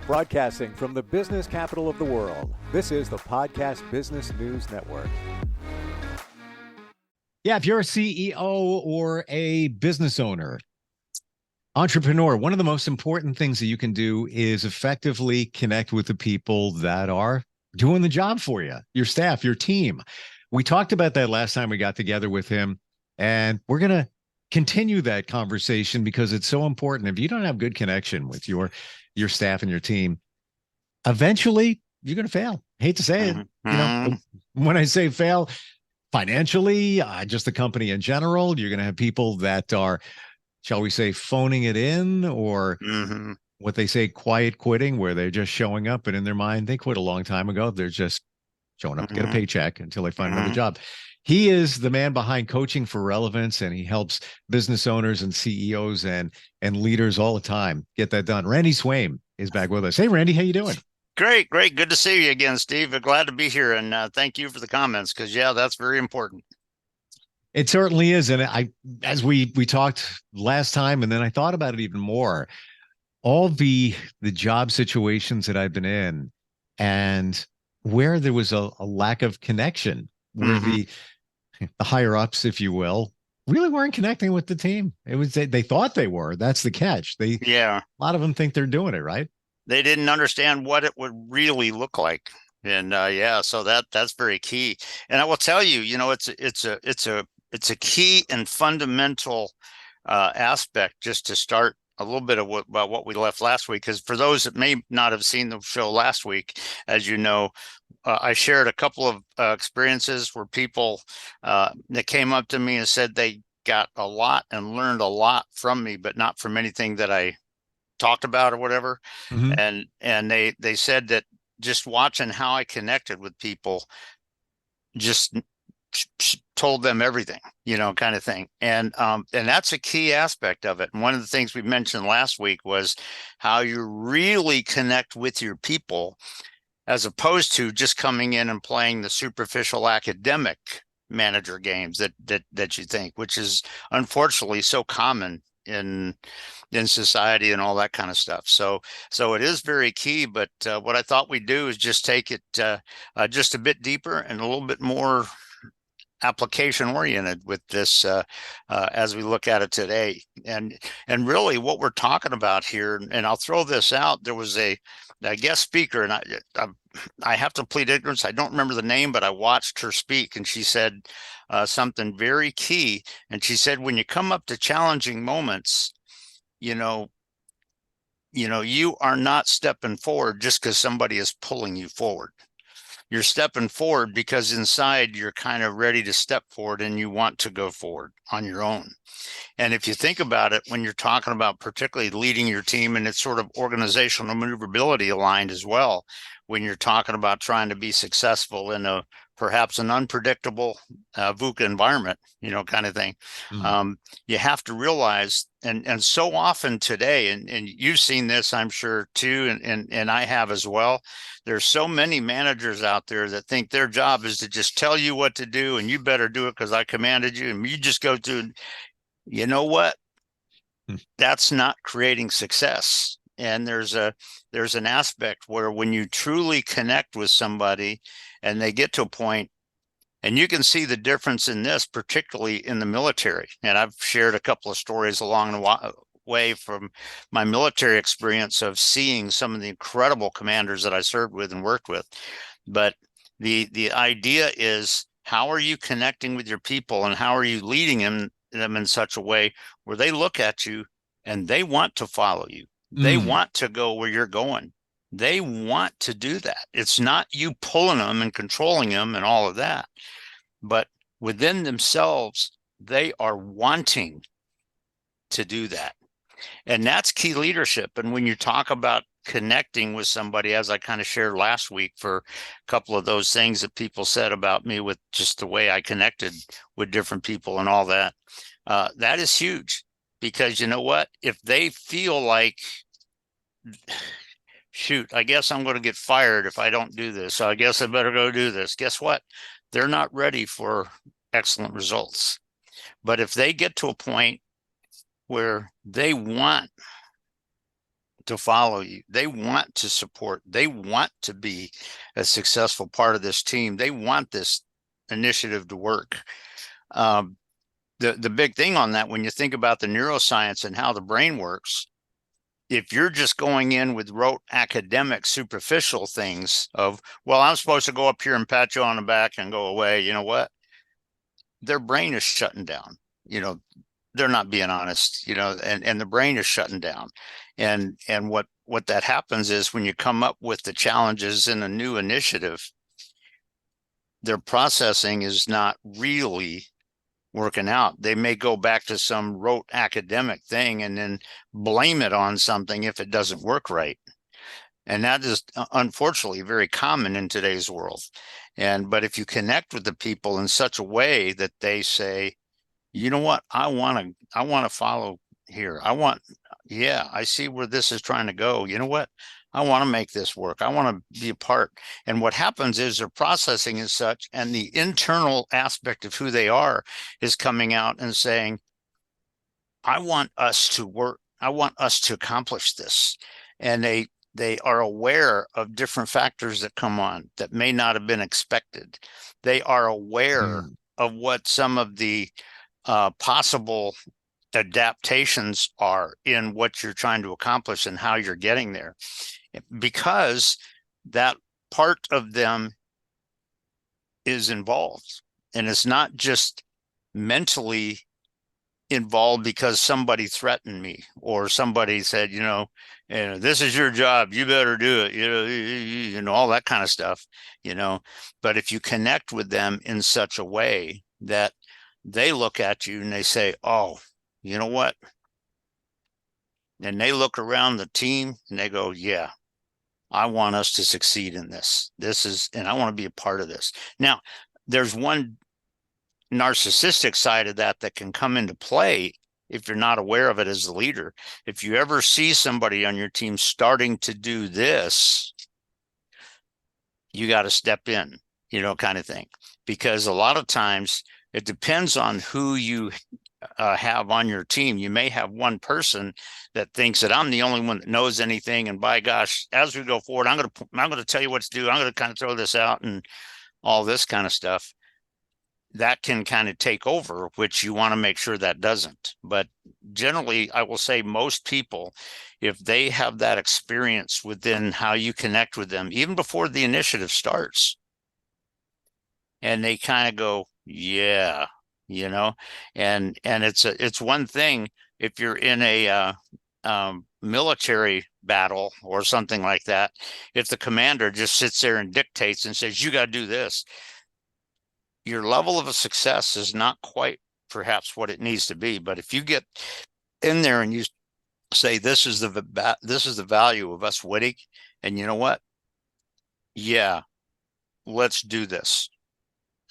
Broadcasting from the business capital of the world, this is the Podcast Business News Network. Yeah, if you're a CEO or a business owner, entrepreneur, one of the most important things that you can do is effectively connect with the people that are doing the job for you, your staff, your team. We talked about that last time we got together with him, and we're going to continue that conversation because it's so important. If you don't have good connection with your staff and your team, eventually you're going to fail. Hate to say it. You know, when I say fail, financially, just the company in general, you're going to have people that are, shall we say, phoning it in, or what they say, quiet quitting, where they're just showing up, and in their mind, they quit a long time ago. They're just showing up to get a paycheck until they find another job. He is the man behind Coaching for Relevance, and he helps business owners and CEOs and leaders all the time get that done. Randy Swaim is back with us. Hey, Randy, how you doing? Great. Good to see you again, Steve. Glad to be here, and thank you for the comments, because, yeah, that's very important. It certainly is. And as we talked last time, and then I thought about it even more, all the job situations that I've been in, and where there was a lack of connection, where the higher ups, if you will, really weren't connecting with the team. It was they thought they were. That's the catch. A lot of them think they're doing it right. They didn't understand what it would really look like. And so that's very key. And I will tell you, it's a key and fundamental aspect, just to start a little bit about what we left last week. Because for those that may not have seen the show last week, as you know, I shared a couple of experiences where people that came up to me and said they got a lot and learned a lot from me, but not from anything that I talked about or whatever. And they said that just watching how I connected with people just told them everything, kind of thing. And that's a key aspect of it. And one of the things we mentioned last week was how you really connect with your people, as opposed to just coming in and playing the superficial academic manager games that you think, which is unfortunately so common in society and all that kind of stuff. So it is very key. But what I thought we'd do is just take it just a bit deeper and a little bit more application oriented with this as we look at it today. And really what we're talking about here, and I'll throw this out, there was a guest speaker, and I have to plead ignorance. I don't remember the name, but I watched her speak, and she said something very key. And she said, when you come up to challenging moments, you are not stepping forward just because somebody is pulling you forward. You're stepping forward because inside you're kind of ready to step forward and you want to go forward on your own. And if you think about it, when you're talking about particularly leading your team, and it's sort of organizational maneuverability aligned as well, when you're talking about trying to be successful in perhaps an unpredictable VUCA environment, kind of thing, you have to realize, and so often today, and you've seen this, I'm sure too, and I have as well, there's so many managers out there that think their job is to just tell you what to do, and you better do it because I commanded you, and you just go through. You know what? That's not creating success. And there's an aspect where when you truly connect with somebody and they get to a point, and you can see the difference in this, particularly in the military. And I've shared a couple of stories along the way from my military experience of seeing some of the incredible commanders that I served with and worked with. But the idea is, how are you connecting with your people, and how are you leading them in such a way where they look at you and they want to follow you. They want to go where you're going. They want to do that. It's not you pulling them and controlling them and all of that, but within themselves, they are wanting to do that. And that's key leadership. And when you talk about connecting with somebody, as I kind of shared last week for a couple of those things that people said about me with just the way I connected with different people and all that, that is huge. Because you know what? If they feel like, shoot, I guess I'm going to get fired if I don't do this, so I guess I better go do this. Guess what? They're not ready for excellent results. But if they get to a point where they want to follow you. They want to support. They want to be a successful part of this team. They want this initiative to work. The big thing on that, when you think about the neuroscience and how the brain works, if you're just going in with rote academic superficial things of, well, I'm supposed to go up here and pat you on the back and go away, you know what? Their brain is shutting down. They're not being honest, and the brain is shutting down. And what that happens is when you come up with the challenges in a new initiative, their processing is not really working out. They may go back to some rote academic thing and then blame it on something if it doesn't work right. And that is unfortunately very common in today's world. But if you connect with the people in such a way that they say, you know what, I want to follow here. I see where this is trying to go. You know what? I want to make this work. I want to be a part. And what happens is their processing is such, and the internal aspect of who they are is coming out and saying, I want us to work. I want us to accomplish this. And they are aware of different factors that come on that may not have been expected. They are aware of what some of the possible adaptations are in what you're trying to accomplish and how you're getting there, because that part of them is involved. And it's not just mentally involved because somebody threatened me or somebody said, this is your job, you better do it, all that kind of stuff, But if you connect with them in such a way that they look at you and they say, oh, you know what? And they look around the team and they go, yeah, I want us to succeed in this. And I want to be a part of this. Now, there's one narcissistic side of that can come into play if you're not aware of it as the leader. If you ever see somebody on your team starting to do this, you got to step in, kind of thing. Because a lot of times it depends on who you have on your team. You may have one person that thinks that I'm the only one that knows anything, and by gosh, as we go forward, I'm going to tell you what to do. I'm going to kind of throw this out and all this kind of stuff. That can kind of take over, which you want to make sure that doesn't. But generally, I will say most people, if they have that experience within how you connect with them, even before the initiative starts, and they kind of go, yeah, and it's one thing if you're in a military battle or something like that, if the commander just sits there and dictates and says, you got to do this, your level of a success is not quite perhaps what it needs to be. But if you get in there and you say, this is the value of us winning, and you know what? Yeah, let's do this.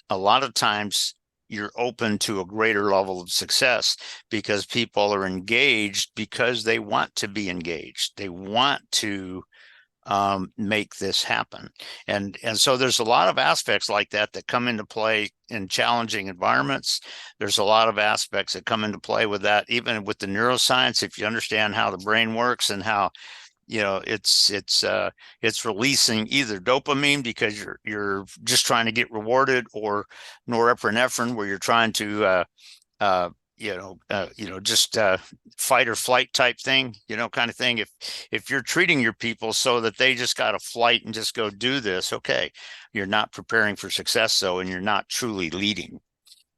A lot of times you're open to a greater level of success because people are engaged because they want to be engaged. They want to make this happen. And so there's a lot of aspects like that come into play in challenging environments. There's a lot of aspects that come into play with that, even with the neuroscience, if you understand how the brain works and how it's releasing either dopamine because you're just trying to get rewarded, or norepinephrine where you're trying to just fight or flight type thing, kind of thing. If you're treating your people so that they just got to flight and just go do this, okay, you're not preparing for success, though, and you're not truly leading.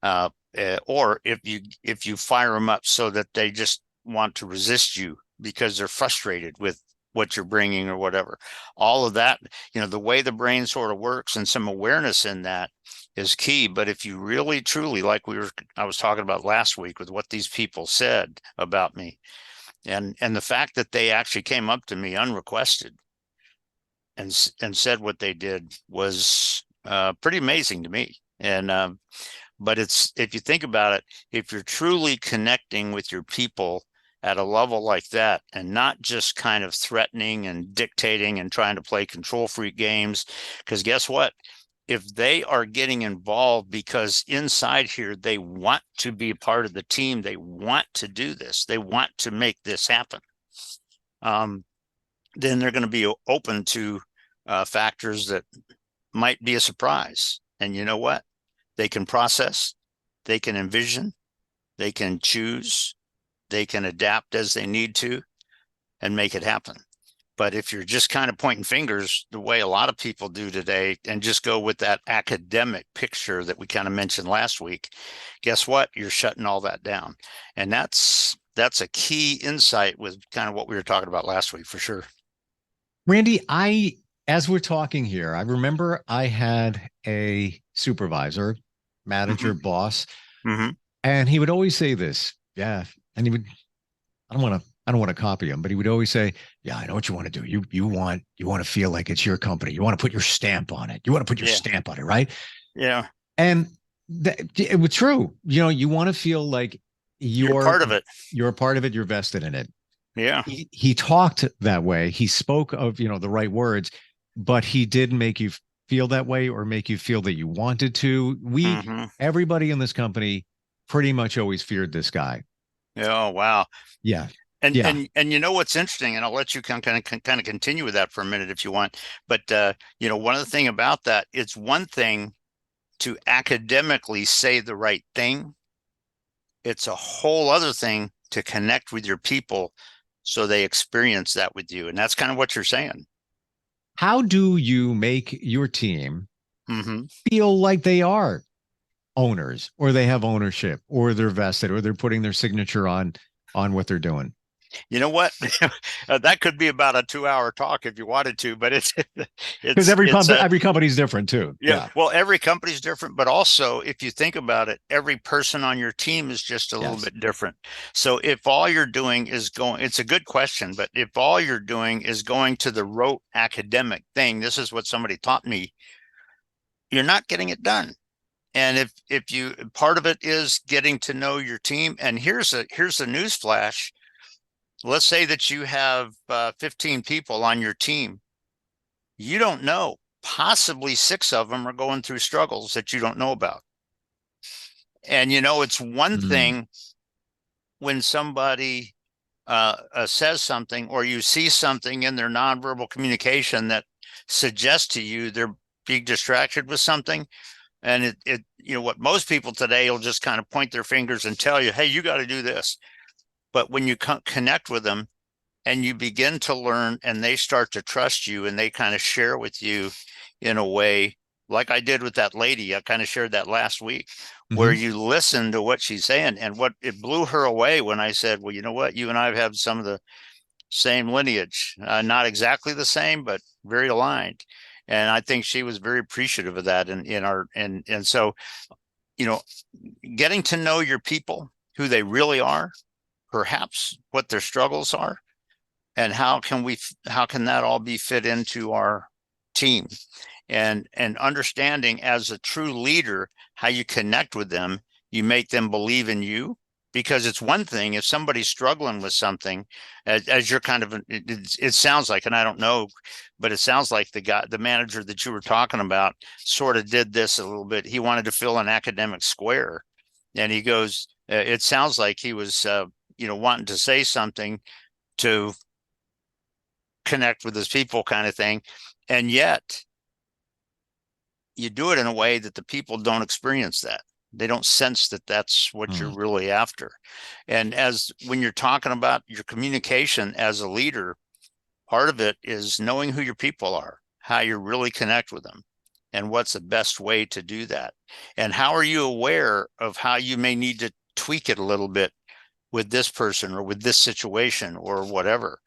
Or if you fire them up so that they just want to resist you because they're frustrated with what you're bringing or whatever, all of that, the way the brain sort of works and some awareness in that is key. But if you really truly, like I was talking about last week with what these people said about me, and the fact that they actually came up to me unrequested and said what they did was pretty amazing to me. But if you think about it, if you're truly connecting with your people at a level like that, and not just kind of threatening and dictating and trying to play control freak games, because guess what? If they are getting involved because inside here, they want to be a part of the team, they want to do this, they want to make this happen. then they're going to be open to factors that might be a surprise. And you know what? They can process, they can envision, they can choose, they can adapt as they need to and make it happen. But if you're just kind of pointing fingers the way a lot of people do today and just go with that academic picture that we kind of mentioned last week, guess what? You're shutting all that down. And that's a key insight with kind of what we were talking about last week for sure. Randy, as we're talking here, I remember I had a supervisor, manager, boss, and he would always say this. Yeah. And he would, I don't want to copy him, but he would always say, yeah, I know what you want to do. You want to feel like it's your company. You want to put your stamp on it. You want to put your stamp on it, right? Yeah. And it was true. You want to feel like you're part of it. You're a part of it. You're vested in it. Yeah. He talked that way. He spoke of, the right words, but he did make you feel that way or make you feel that you wanted to. Everybody in this company pretty much always feared this guy. Oh, wow. Yeah. And you know what's interesting, and I'll let you kind of continue with that for a minute if you want. But one of the thing about that, it's one thing to academically say the right thing. It's a whole other thing to connect with your people so they experience that with you. And that's kind of what you're saying. How do you make your team feel like they are owners, or they have ownership, or they're vested, or they're putting their signature on what they're doing? You know what? That could be about a 2-hour talk if you wanted to, but it's because every company's different too. Yeah. Well, every company's different, but also if you think about it, every person on your team is just a little bit different. So if all you're doing is it's a good question, but if all you're doing is going to the rote academic thing, this is what somebody taught me, you're not getting it done. And if you, part of it is getting to know your team. And here's a news flash. Let's say that you have 15 people on your team. You don't know, possibly 6 of them are going through struggles that you don't know about. And, it's one thing when somebody says something, or you see something in their nonverbal communication that suggests to you they're being distracted with something. And what most people today will just kind of point their fingers and tell you, hey, you got to do this. But when you connect with them and you begin to learn and they start to trust you and they kind of share with you in a way, like I did with that lady, I kind of shared that last week, where you listen to what she's saying. And what it blew her away when I said, well, you know what, you and I have some of the same lineage, not exactly the same, but very aligned. And I think she was very appreciative of that. And so, getting to know your people, who they really are, perhaps what their struggles are, and how can that all be fit into our team, and understanding as a true leader how you connect with them, you make them believe in you. Because it's one thing if somebody's struggling with something, as you're kind of, it sounds like, and I don't know, but it sounds like the manager that you were talking about sort of did this a little bit. He wanted to fill an academic square, and he goes, it sounds like he was wanting to say something to connect with his people, kind of thing. And yet you do it in a way that the people don't experience that. They don't sense that that's what you're really after. And when you're talking about your communication as a leader, part of it is knowing who your people are, how you really connect with them, and what's the best way to do that. And how are you aware of how you may need to tweak it a little bit with this person or with this situation or whatever.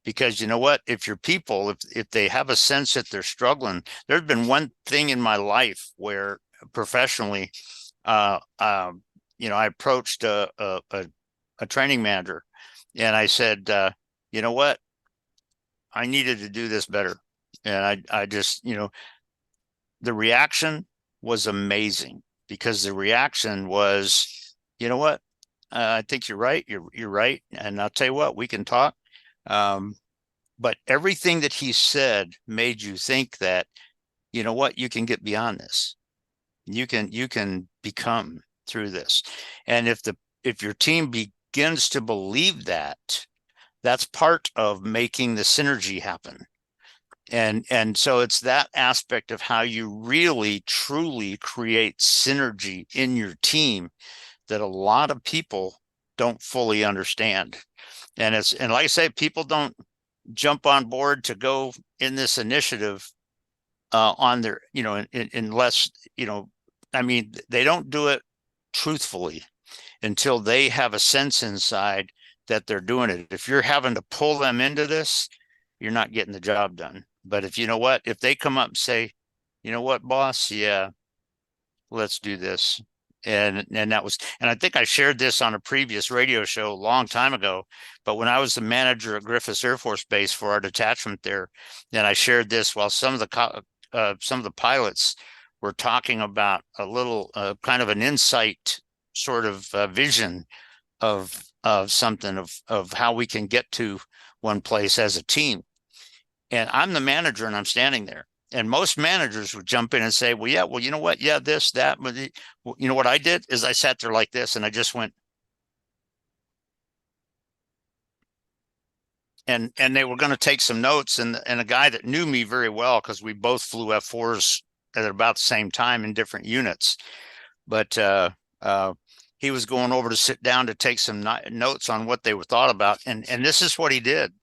Because you know what, if your people, if they have a sense that they're struggling, there's been one thing in my life where professionally, I approached a training manager, and I said, you know what, I needed to do this better. And I just, the reaction was amazing, because the reaction was, you know what, I think you're right. You're right. And I'll tell you what, we can talk. But everything that he said made you think that, you know what, you can get beyond this. You can become through this. And if your team begins to believe that, That's part of making the synergy happen. And so it's that aspect of how you really truly create synergy in your team that a lot of people don't fully understand. And like I say, people don't jump on board to go in this initiative on their, unless, I mean, they don't do it truthfully until they have a sense inside that they're doing it. If you're having to pull them into this, you're not getting the job done. But if they come up and say, you know what, boss, yeah, let's do this. And I think I shared this on a previous radio show a long time ago, but when I was the manager at Griffiths Air Force Base for our detachment there, and I shared this while some of the pilots were talking about a little kind of an insight sort of vision of something of how we can get to one place as a team. And I'm the manager and I'm standing there. And most managers would jump in and say, well, yeah, well, you know what? Yeah, this, that. But you know what I did is I sat there like this and I just went. And they were going to take some notes. And a guy that knew me very well, because we both flew F4s at about the same time in different units. But he was going over to sit down to take some notes on what they were thought about. And this is what he did.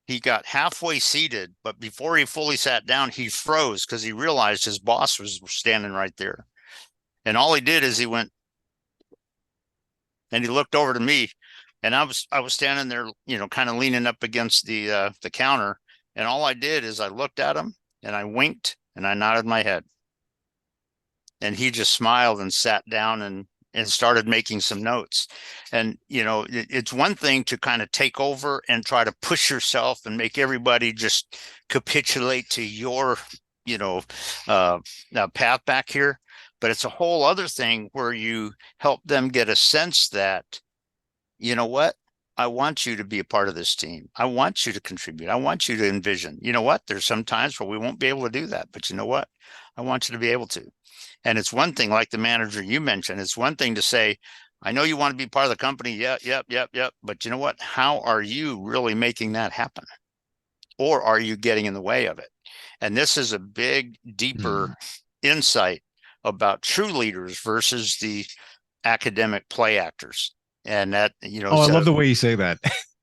He got halfway seated, but before he fully sat down, he froze because he realized his boss was standing right there. And all he did is he went and he looked over to me, and I was standing there, kind of leaning up against the counter. And all I did is I looked at him and I winked and I nodded my head. And he just smiled and sat down and started making some notes. And, it's one thing to kind of take over and try to push yourself and make everybody just capitulate to your, path back here. But it's a whole other thing where you help them get a sense that, you know what? I want you to be a part of this team. I want you to contribute. I want you to envision. You know what? There's some times where we won't be able to do that. But you know what? I want you to be able to. And it's one thing, like the manager you mentioned, it's one thing to say, I know you want to be part of the company. Yep. But you know what? How are you really making that happen? Or are you getting in the way of it? And this is a big, deeper insight about true leaders versus the academic play actors. And that, Oh, I love the way you say that.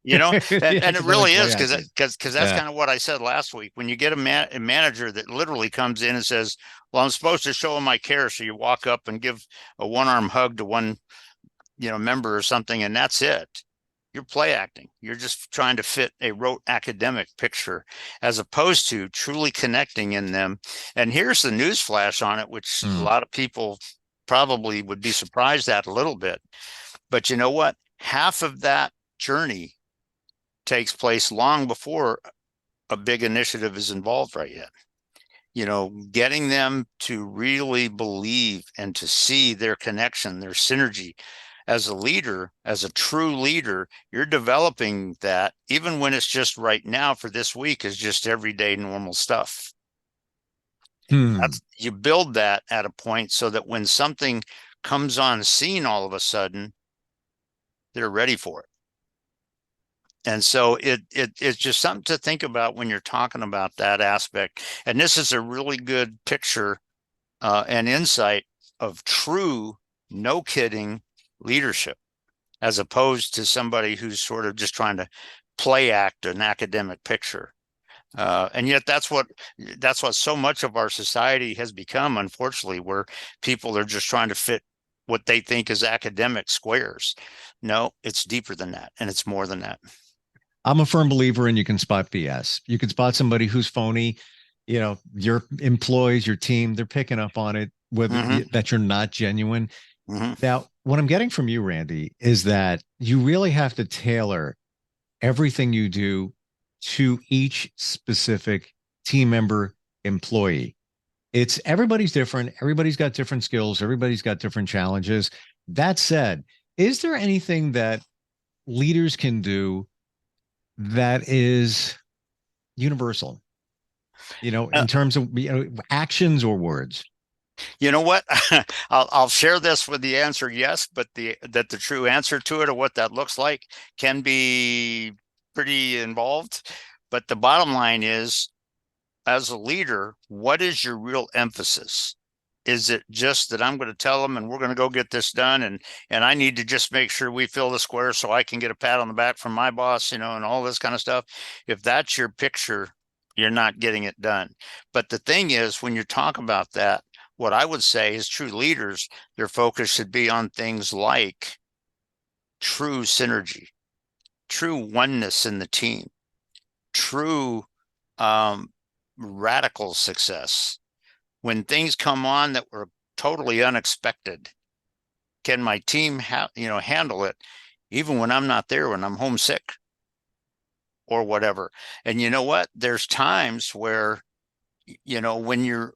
And it really is because that's kind of what I said last week. When you get a manager that literally comes in and says, well, I'm supposed to show him my care. So you walk up and give a one-arm hug to one, member or something, and that's it. You're play acting. You're just trying to fit a rote academic picture as opposed to truly connecting in them. And here's the news flash on it, which a lot of people probably would be surprised at a little bit. But you know what? Half of that journey takes place long before a big initiative is involved right yet. Getting them to really believe and to see their connection, their synergy. As a leader, as a true leader, you're developing that even when it's just right now for this week is just everyday normal stuff. You build that at a point so that when something comes on scene all of a sudden, they're ready for it. And so it's just something to think about when you're talking about that aspect. And this is a really good picture and insight of true, no kidding leadership, as opposed to somebody who's sort of just trying to play act an academic picture. And yet that's what so much of our society has become, unfortunately, where people are just trying to fit what they think is academic squares. No, it's deeper than that. And it's more than that. I'm a firm believer in you can spot BS. You can spot somebody who's phony. Your employees, your team, they're picking up on it, whether that you're not genuine. Now, what I'm getting from you, Randy, is that you really have to tailor everything you do to each specific team member, employee. Everybody's different. Everybody's got different skills. Everybody's got different challenges. That said, is there anything that leaders can do that is universal, in terms of actions or words? You know what? I'll share this with the answer yes, but the true answer to it or what that looks like can be pretty involved. But the bottom line is, as a leader, what is your real emphasis? Is it just that I'm going to tell them and we're going to go get this done, and I need to just make sure we fill the square so I can get a pat on the back from my boss, and all this kind of stuff? If that's your picture, you're not getting it done. But the thing is, when you talk about that, what I would say is true leaders, their focus should be on things like true synergy, true oneness in the team, true radical success. When things come on that were totally unexpected, can my team handle it, even when I'm not there, when I'm homesick or whatever? And you know what? There's times where, when your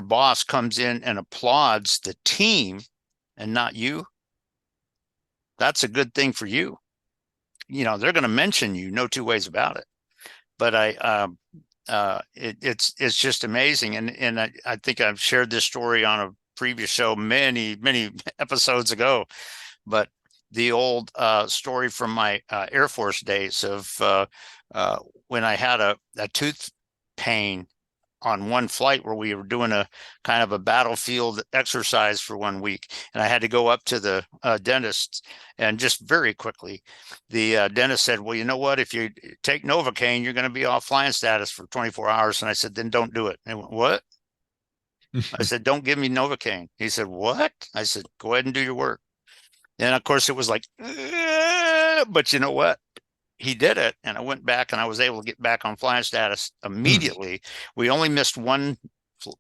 boss comes in and applauds the team and not you, that's a good thing for you. They're going to mention you, no two ways about it. But it's just amazing. And I think I've shared this story on a previous show many episodes ago, but the old story from my Air Force days of when I had a tooth pain on one flight where we were doing a kind of a battlefield exercise for 1 week, and I had to go up to the dentist, and just very quickly, the dentist said, well, you know what, if you take Novocaine, you're going to be off flying status for 24 hours. And I said, then don't do it. And he went, what? I said, don't give me Novocaine. He said, what? I said, go ahead and do your work. And of course it was like, but you know what? He did it, and I went back and I was able to get back on flying status immediately. We only missed one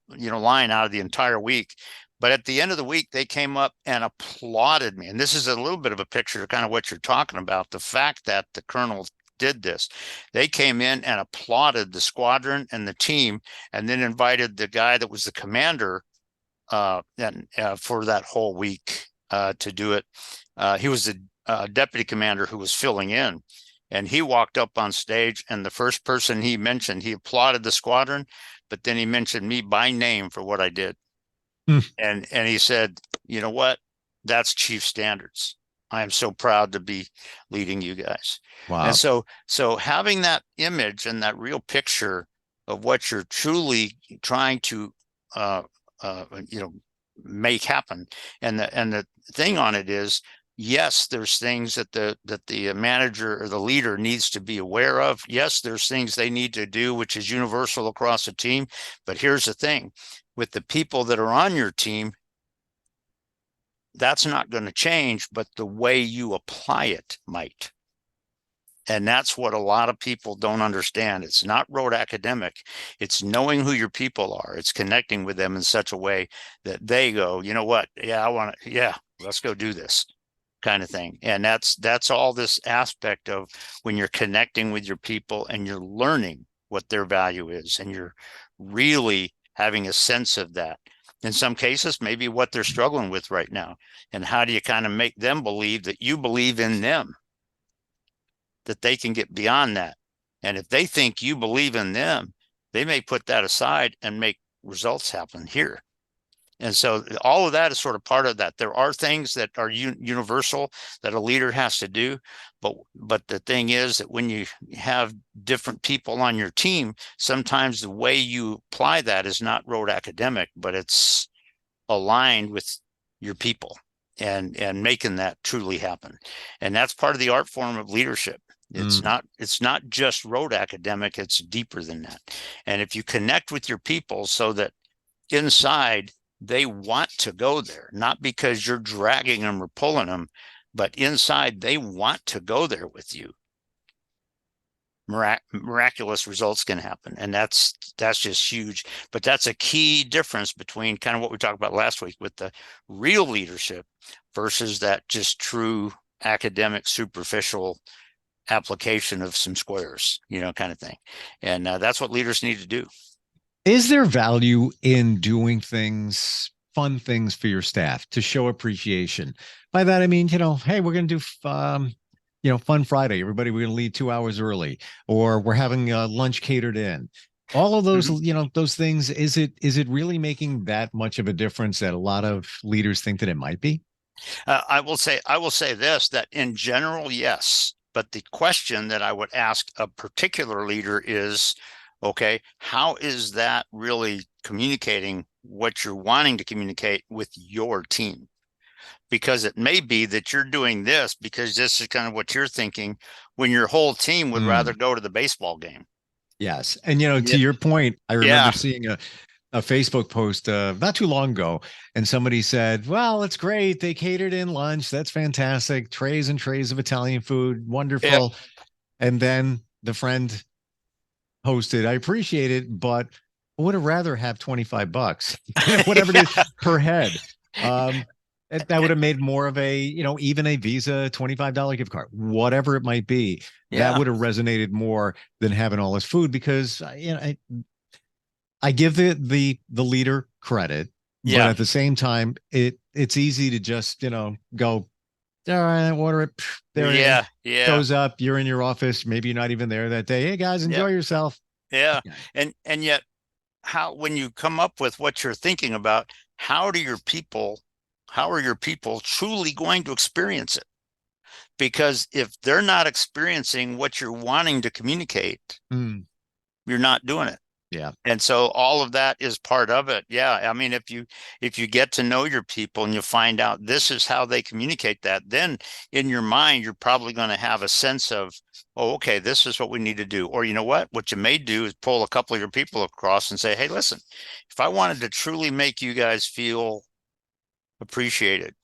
line out of the entire week, but at the end of the week they came up and applauded me. And this is a little bit of a picture of kind of what you're talking about, the fact that the colonel did this. They came in and applauded the squadron and the team, and then invited the guy that was the commander for that whole week to do it. He was the deputy commander who was filling in. And he walked up on stage, and the first person he mentioned, he applauded the squadron, but then he mentioned me by name for what I did. And he said, you know what? That's chief standards. I am so proud to be leading you guys. Wow. And so having that image and that real picture of what you're truly trying to make happen. And the thing on it is, yes, there's things that the manager or the leader needs to be aware of. Yes, there's things they need to do, which is universal across the team. But here's the thing, with the people that are on your team, that's not going to change, but the way you apply it might. And that's what a lot of people don't understand. It's not rote academic. It's knowing who your people are. It's connecting with them in such a way that they go, you know what? Yeah, let's go do this kind of thing. And that's all this aspect of when you're connecting with your people and you're learning what their value is, and you're really having a sense of that. In some cases, maybe what they're struggling with right now. And how do you kind of make them believe that you believe in them, that they can get beyond that? And if they think you believe in them, they may put that aside and make results happen here. And so all of that is sort of part of that. There are things that are universal that a leader has to do. But the thing is that when you have different people on your team, sometimes the way you apply that is not rote academic, but it's aligned with your people and making that truly happen. And that's part of the art form of leadership. It's not just rote academic, it's deeper than that. And if you connect with your people so that inside they want to go there, not because you're dragging them or pulling them, but inside they want to go there with you, miraculous results can happen. And that's just huge. But that's a key difference between kind of what we talked about last week with the real leadership versus that just true academic, superficial application of some squares, kind of thing. And that's what leaders need to do. Is there value in doing fun things for your staff to show appreciation? By that, I mean, hey, we're going to do, Fun Friday. Everybody, we're going to leave 2 hours early, or we're having lunch catered in. All of those, those things, is it really making that much of a difference that a lot of leaders think that it might be? I will say this, that in general, yes. But the question that I would ask a particular leader is, okay, how is that really communicating what you're wanting to communicate with your team? Because it may be that you're doing this because this is kind of what you're thinking when your whole team would rather go to the baseball game. Yes. And, to Yeah. your point, I remember Yeah. seeing a Facebook post not too long ago, and somebody said, well, it's great. They catered in lunch. That's fantastic. Trays and trays of Italian food. Wonderful. Yep. And then the friend posted, I appreciate it, but I would have rather have $25, whatever it is per head. That would have made more of a, even a Visa $25 gift card, whatever it might be. Yeah. That would have resonated more than having all this food, because I give the leader credit, but at the same time, it's easy to just, go, all right, order it. There it is. Goes up. You're in your office. Maybe you're not even there that day. Hey guys, enjoy yourself. Yeah. And yet, when you come up with what you're thinking about, how are your people truly going to experience it? Because if they're not experiencing what you're wanting to communicate, you're not doing it. Yeah. And so all of that is part of it. Yeah. I mean, if you get to know your people and you find out this is how they communicate that, then in your mind, you're probably going to have a sense of, oh, okay, this is what we need to do. Or you know what you may do is pull a couple of your people across and say, hey, listen, if I wanted to truly make you guys feel appreciated,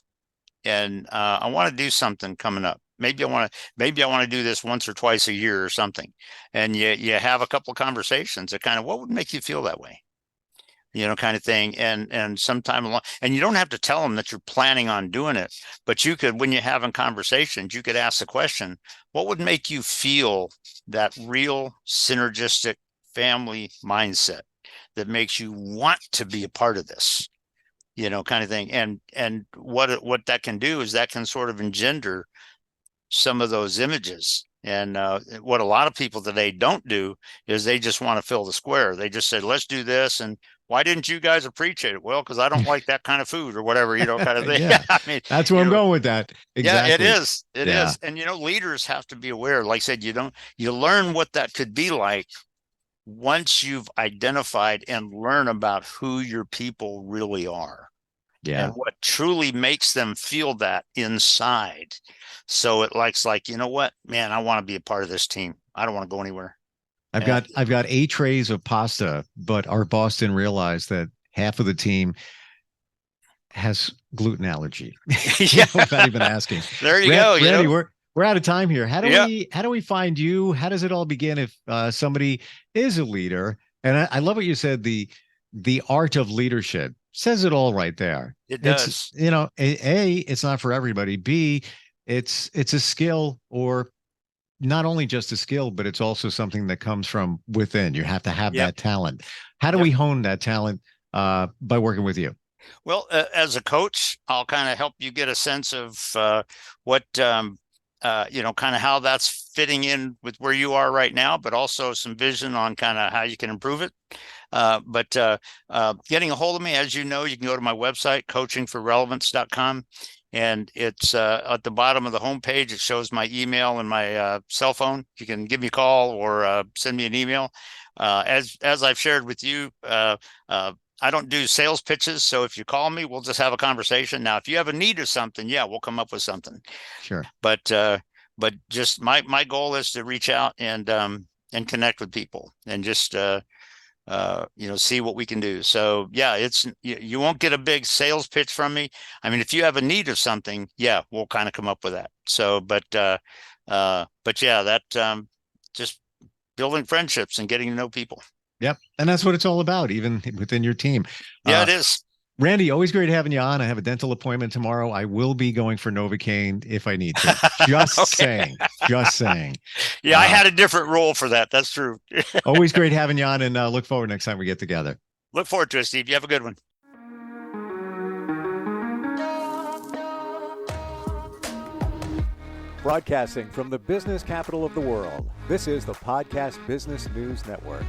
and I want to do something coming up. Maybe I want to do this once or twice a year or something. And you have a couple of conversations that kind of, what would make you feel that way? Kind of thing. And sometime along, and you don't have to tell them that you're planning on doing it, but you could, when you're having conversations, you could ask the question, what would make you feel that real synergistic family mindset that makes you want to be a part of this? Kind of thing. And what that can do is that can sort of engender some of those images. And what a lot of people today don't do is they just want to fill the square. They just said, let's do this. And why didn't you guys appreciate it? Well, because I don't like that kind of food or whatever, kind of thing. Yeah. I mean, that's where I'm going with that. Exactly. Yeah, it is. It is. And, leaders have to be aware. Like I said, you learn what that could be like once you've identified and learn about who your people really are. Yeah. And what truly makes them feel that inside. So it like, you know what, man, I want to be a part of this team. I don't want to go anywhere. I've got 8 trays of pasta, but our boss didn't realize that half of the team has gluten allergy. Without even asking. There you go. Randy, we're out of time here. How do we find you? How does it all begin if somebody is a leader? And I love what you said, the art of leadership. Says it all right there. It does. It's not for everybody. B, it's a skill, or not only just a skill, but it's also something that comes from within. You have to have that talent. How do we hone that talent by working with you? Well, as a coach, I'll kind of help you get a sense of what, kind of how that's fitting in with where you are right now, but also some vision on kind of how you can improve it. But getting a hold of me, as you know, you can go to my website, coachingforrelevance.com. And it's at the bottom of the homepage. It shows my email and my cell phone. You can give me a call or send me an email. As I've shared with you, I don't do sales pitches. So if you call me, we'll just have a conversation. Now, if you have a need or something, we'll come up with something. Sure. But just my goal is to reach out and connect with people and just see what we can do. So it's, you won't get a big sales pitch from me. I mean, if you have a need of something, we'll kind of come up with that. So, that just building friendships and getting to know people. Yep. And that's what it's all about, even within your team. It is. Randy, always great having you on. I have a dental appointment tomorrow. I will be going for Novocaine if I need to. Just saying. Yeah, I had a different role for that. That's true. Always great having you on, and look forward next time we get together. Look forward to it, Steve. You have a good one. Broadcasting from the business capital of the world, this is the Podcast Business News Network.